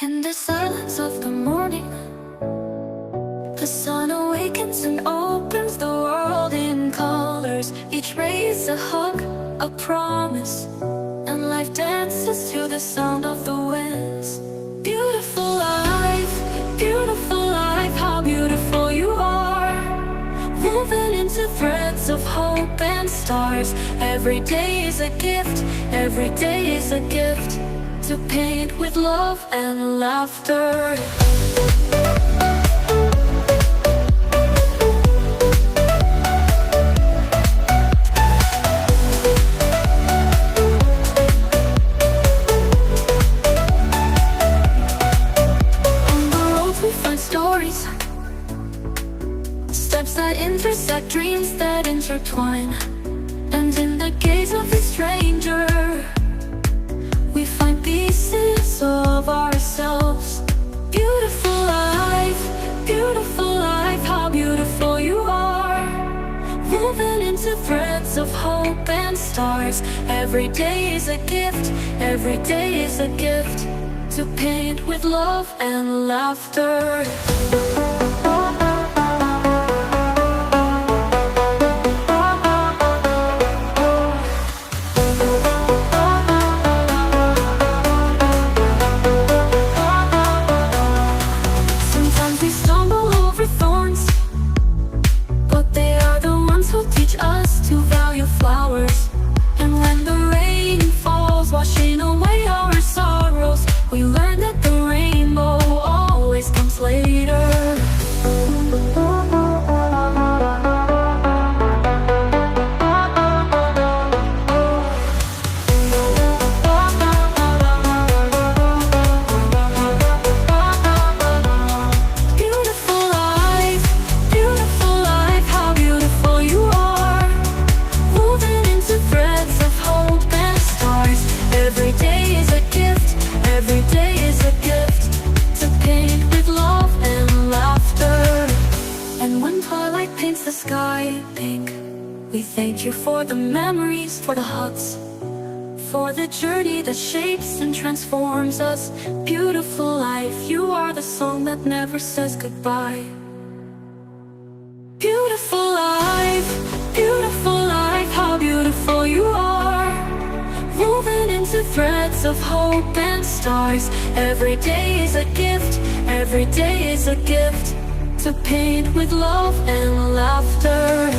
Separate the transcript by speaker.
Speaker 1: In the silence of the morning, the sun awakens and opens the world in colors. Each ray is a hug, a promise, and life dances to the sound of the winds. Beautiful life, how beautiful you are. Woven into threads of hope and stars. Every day is a gift, every day is a gift, to paint with love and laughter. On the roads we find stories, steps that intersect, dreams that intertwine. And in the gaze of a stranger, we find pieces of ourselves. Beautiful life, how beautiful you are. Woven into threads of hope and stars. Every day is a gift, every day is a gift, to paint with love and laughter. And when the rain falls, washing away our sorrows, we learn that the rainbow always comes later. Beautiful life, how beautiful you are. Woven into threads of hope and stars. Every day is a gift, every day is a gift, to paint with love and laughter. And when twilight paints the sky pink, we thank you for the memories, for the hugs, for the journey that shapes and transforms us. Beautiful life, you are the song that never says goodbye. Beautiful life, how beautiful you are. Woven into threads of hope and stars. Every day is a gift, every day is a gift, to paint with love and laughter.